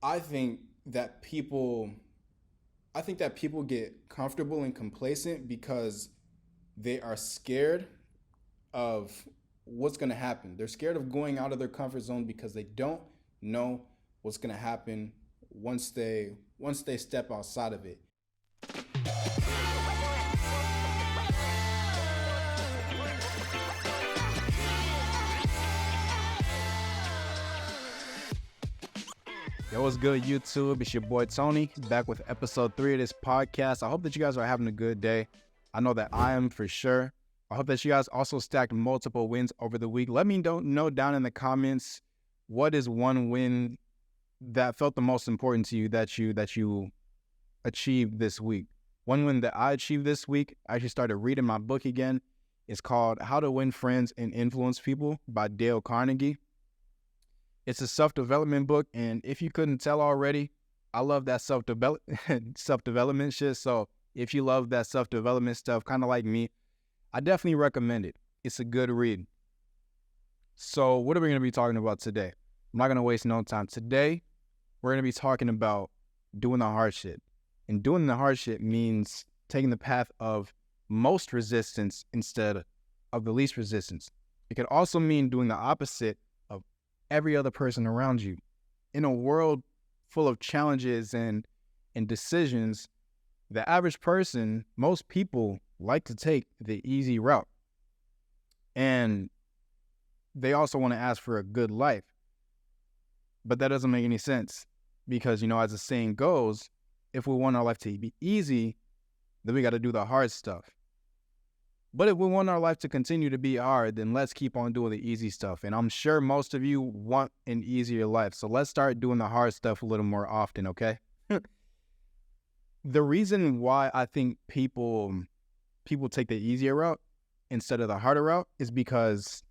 I think that people I think that people get comfortable and complacent because they are scared of what's going to happen. They're scared of going out of their comfort zone because they don't know what's going to happen once they step outside of it. Yo, what's good, YouTube? It's your boy Tony, back with episode 3 of this podcast. I hope that you guys are having a good day. I know that I am for sure. I hope that you guys also stacked multiple wins over the week. Let me know down in the comments, what is one win that felt the most important to you that you achieved this week. One win that I achieved this week, I actually started reading my book again. It's called How to Win Friends and Influence People by Dale Carnegie. It's a self-development book, and if you couldn't tell already, I love that self-development shit. So if you love that self-development stuff, kind of like me, I definitely recommend it. It's a good read. So what are we going to be talking about today? I'm not going to waste no time. Today, we're going to be talking about doing the hard shit. And doing the hard shit means taking the path of most resistance instead of the least resistance. It could also mean doing the opposite of every other person around you. In a world full of challenges and decisions, the average person, most people like to take the easy route. And they also want to ask for a good life. But that doesn't make any sense because, as the saying goes, if we want our life to be easy, then we got to do the hard stuff. But if we want our life to continue to be hard, then let's keep on doing the easy stuff. And I'm sure most of you want an easier life. So let's start doing the hard stuff a little more often, okay? The reason why I think people take the easier route instead of the harder route is because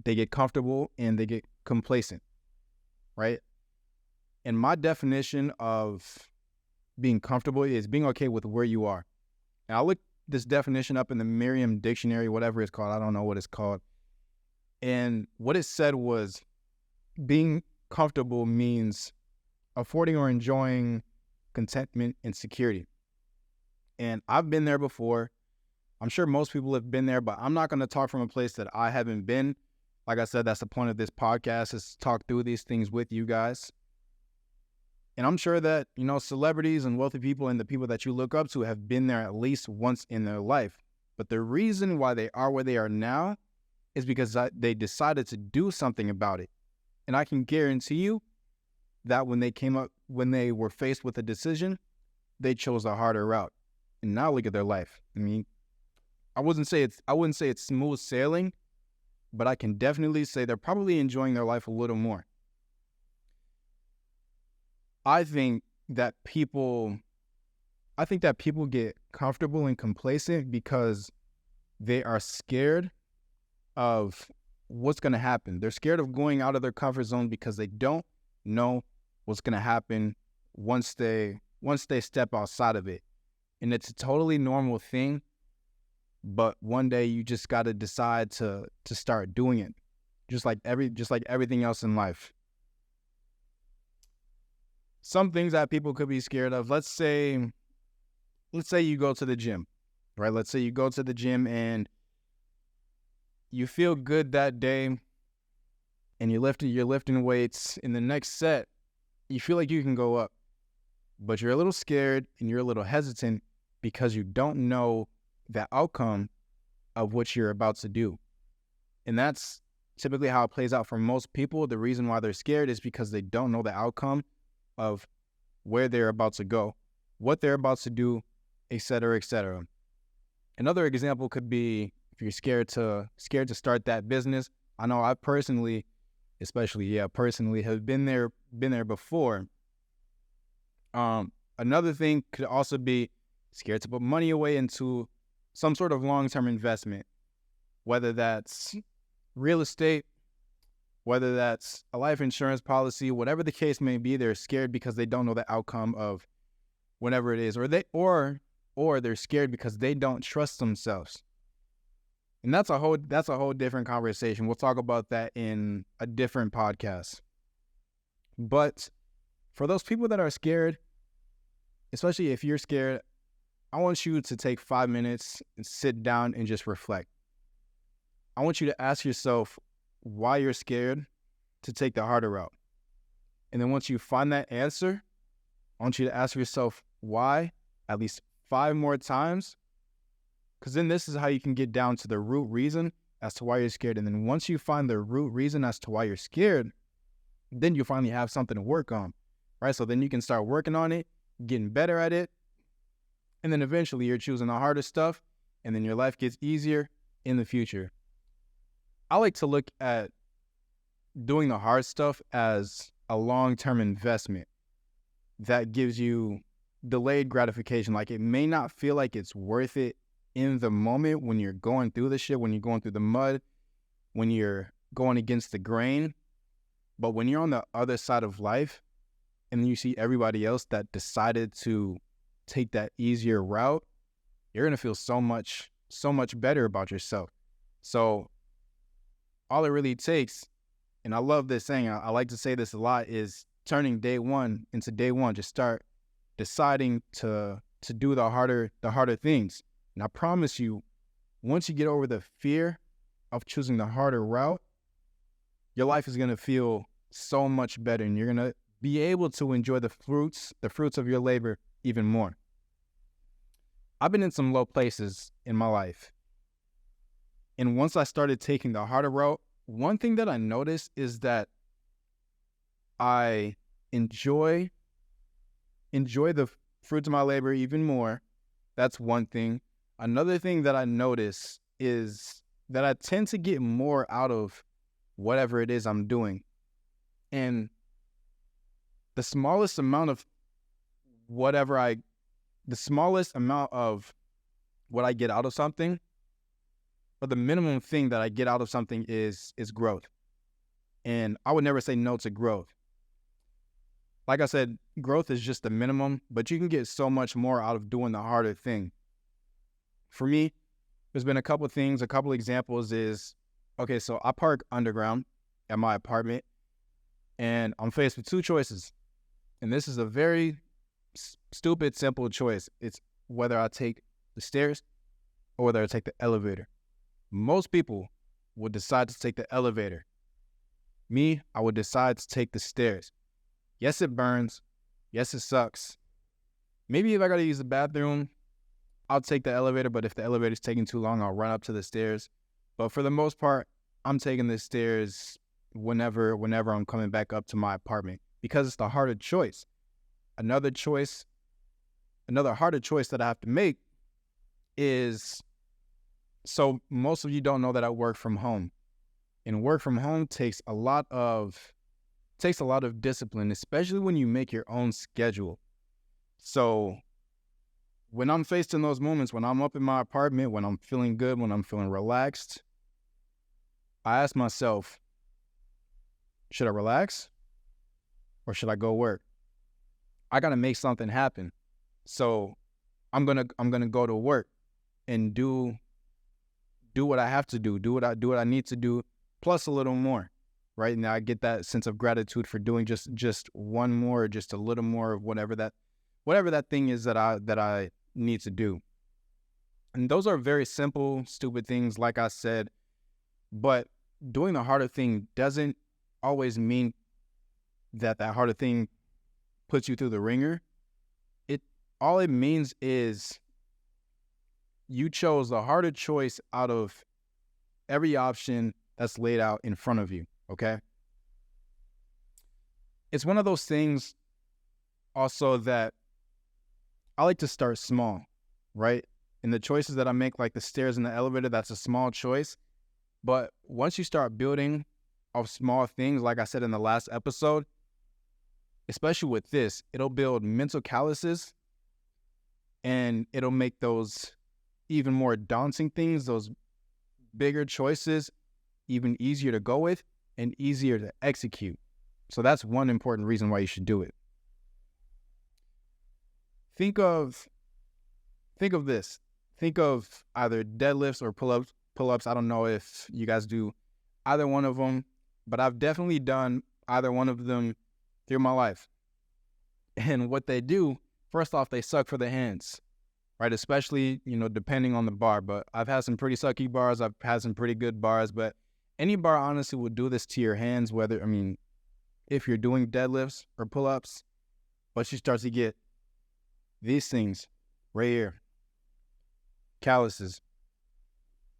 they get comfortable and they get complacent, right? And my definition of being comfortable is being okay with where you are. And I looked this definition up in the Merriam Dictionary, whatever it's called. I don't know what it's called. And what it said was being comfortable means affording or enjoying contentment and security. And I've been there before. I'm sure most people have been there, but I'm not going to talk from a place that I haven't been. Like I said, that's the point of this podcast, is to talk through these things with you guys. And I'm sure that, celebrities and wealthy people and the people that you look up to have been there at least once in their life. But the reason why they are where they are now is because they decided to do something about it. And I can guarantee you that when they were faced with a decision, they chose a harder route. And now look at their life. I mean, I wouldn't say it's smooth sailing, but I can definitely say they're probably enjoying their life a little more. I think that people get comfortable and complacent because they are scared of what's going to happen. They're scared of going out of their comfort zone because they don't know what's going to happen once they step outside of it. And it's a totally normal thing, but one day you just got to decide to start doing it. Just like everything else in life. Some things that people could be scared of. Let's say you go to the gym, right? Let's say you go to the gym and you feel good that day and you're lifting weights. In the next set, you feel like you can go up, but you're a little scared and you're a little hesitant because you don't know the outcome of what you're about to do. And that's typically how it plays out for most people. The reason why they're scared is because they don't know the outcome of where they're about to go, what they're about to do, et cetera, et cetera. Another example could be if you're scared to start that business. I know I personally have been there before. Another thing could also be scared to put money away into some sort of long-term investment, whether that's real estate, whether that's a life insurance policy, whatever the case may be. They're scared because they don't know the outcome of whatever it is, or they're scared because they don't trust themselves. And that's a whole different conversation. We'll talk about that in a different podcast. But For those people that are scared, especially if you're scared, I want you to take 5 minutes and sit down and just reflect. I want you to ask yourself why you're scared to take the harder route. And then once you find that answer, I want you to ask yourself why at least 5 more times, because then this is how you can get down to the root reason as to why you're scared. And then once you find the root reason as to why you're scared, then you finally have something to work on, right? So then you can start working on it, getting better at it, and then eventually you're choosing the harder stuff, and then your life gets easier in the future. I like to look at doing the hard stuff as a long-term investment that gives you delayed gratification. Like, it may not feel like it's worth it in the moment when you're going through the shit, when you're going through the mud, when you're going against the grain. But when you're on the other side of life and you see everybody else that decided to take that easier route, you're going to feel so much better about yourself. So all it really takes, and I love this saying, I like to say this a lot, is turning day one into day one. Just start deciding to do the harder things. And I promise you, once you get over the fear of choosing the harder route, your life is going to feel so much better, and you're going to be able to enjoy the fruits of your labor even more. I've been in some low places in my life. And once I started taking the harder route, one thing that I noticed is that I enjoy the fruits of my labor even more. That's one thing. Another thing that I notice is that I tend to get more out of whatever it is I'm doing. And the smallest amount of what I get out of something, but the minimum thing that I get out of something is growth. And I would never say no to growth. Like I said, growth is just the minimum, but you can get so much more out of doing the harder thing. For me, there's been a couple examples is, okay, so I park underground at my apartment, and I'm faced with two choices. And this is a very stupid, simple choice. It's whether I take the stairs or whether I take the elevator. Most people would decide to take the elevator. Me, I would decide to take the stairs. Yes, it burns. Yes, it sucks. Maybe if I gotta use the bathroom, I'll take the elevator, but if the elevator's taking too long, I'll run up to the stairs. But for the most part, I'm taking the stairs whenever I'm coming back up to my apartment, because it's the harder choice. Another harder choice that I have to make is, so most of you don't know that I work from home. And work from home takes a lot of discipline, especially when you make your own schedule. So when I'm faced in those moments, when I'm up in my apartment, when I'm feeling good, when I'm feeling relaxed, I ask myself, should I relax or should I go work? I got to make something happen. So I'm going to go to work and do what I have to do what I need to do, plus a little more. Right now, I get that sense of gratitude for doing just one more, just a little more of whatever that thing is that I need to do. And those are very simple, stupid things, like I said. But doing the harder thing doesn't always mean that harder thing puts you through the ringer. All it means is you chose the harder choice out of every option that's laid out in front of you. Okay. It's one of those things also that I like to start small, right? And the choices that I make, like the stairs and the elevator, that's a small choice. But once you start building off small things, like I said in the last episode, especially with this, it'll build mental calluses, and it'll make those even more daunting things, those bigger choices, even easier to go with and easier to execute. So that's one important reason why you should do it. Think of this. Think of either deadlifts or pull-ups. I don't know if you guys do either one of them, but I've definitely done either one of them through my life. And what they do, first off, they suck for the hands, right? Especially, depending on the bar. But I've had some pretty sucky bars. I've had some pretty good bars. But any bar, honestly, will do this to your hands, if you're doing deadlifts or pull-ups. But you start to get these things right here, calluses.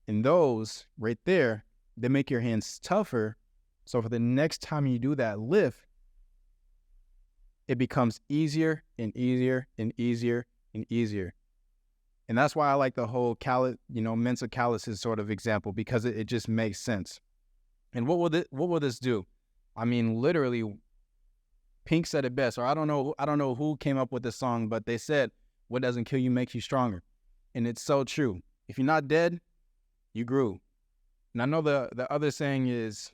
And those right there, they make your hands tougher. So for the next time you do that lift, it becomes easier and easier and easier and easier. And that's why I like the whole mental calluses sort of example, because it just makes sense. And what will this do? Literally, Pink said it best, or I don't know who came up with this song, but they said, what doesn't kill you makes you stronger. And it's so true. If you're not dead, you grew. And I know the other saying is,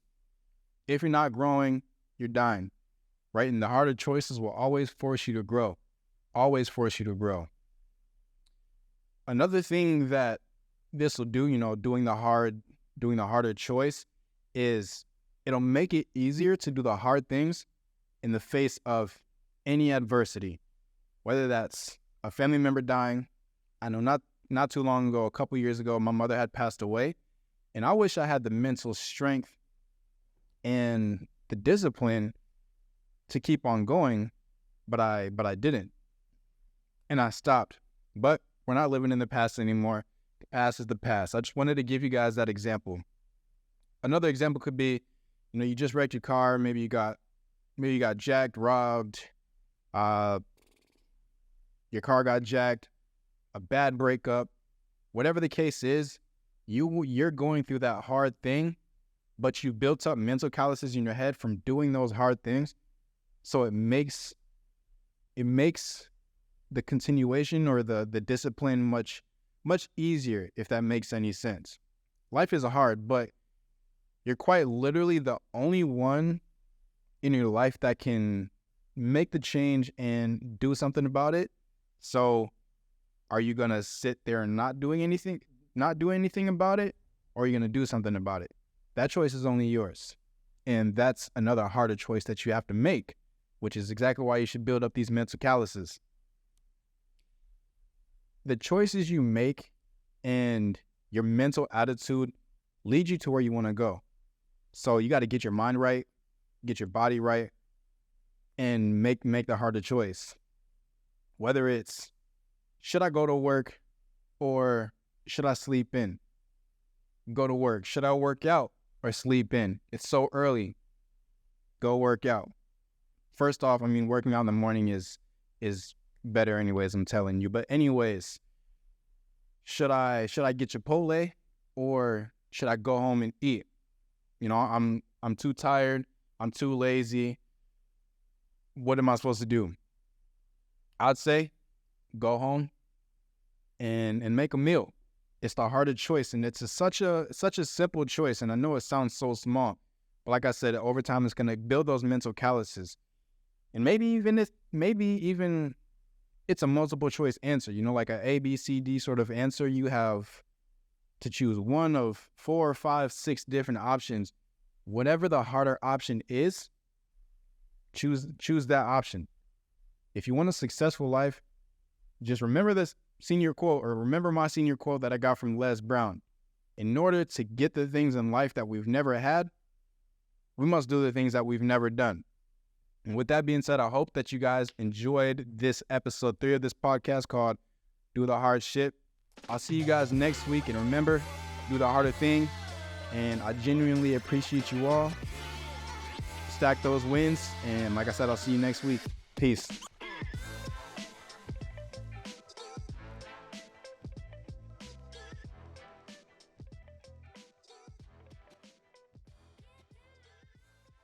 if you're not growing, you're dying, right? And the harder choices will always force you to grow, always force you to grow. Another thing that this will do, doing the harder choice, is it'll make it easier to do the hard things in the face of any adversity, whether that's a family member dying. I know not too long ago, a couple years ago, my mother had passed away, and I wish I had the mental strength and the discipline to keep on going, but I didn't, and I stopped. But we're not living in the past anymore. The past is the past. I just wanted to give you guys that example. Another example could be, you just wrecked your car. Maybe you got jacked, robbed. Your car got jacked. A bad breakup. Whatever the case is, you're going through that hard thing, but you built up mental calluses in your head from doing those hard things. So it makes the continuation or the discipline much easier, if that makes any sense. Life is hard, but you're quite literally the only one in your life that can make the change and do something about it. So are you going to sit there and not do anything about it, or are you going to do something about it? That choice is only yours. And that's another harder choice that you have to make, which is exactly why you should build up these mental calluses. The choices you make and your mental attitude lead you to where you want to go. So you got to get your mind right, get your body right, and make the harder choice. Whether it's, should I go to work or should I sleep in? Go to work. Should I work out or sleep in? It's so early. Go work out. First off, working out in the morning is better anyways, I'm telling you. But anyways, should I get Chipotle or should I go home and eat? I'm too tired. I'm too lazy. What am I supposed to do? I'd say go home and make a meal. It's the harder choice, and it's such a simple choice. And I know it sounds so small, but like I said, over time it's gonna build those mental calluses. And maybe even it's a multiple choice answer. Like a A, B, C, D sort of answer. You have to choose one of 4, 5, 6 different options. Whatever the harder option is, choose that option. If you want a successful life, just remember this senior quote, or remember my senior quote that I got from Les Brown. In order to get the things in life that we've never had, we must do the things that we've never done. And with that being said, I hope that you guys enjoyed this episode 3 of this podcast called Do the Hard Shit. I'll see you guys next week. And remember, do the harder thing. And I genuinely appreciate you all. Stack those wins. And like I said, I'll see you next week. Peace.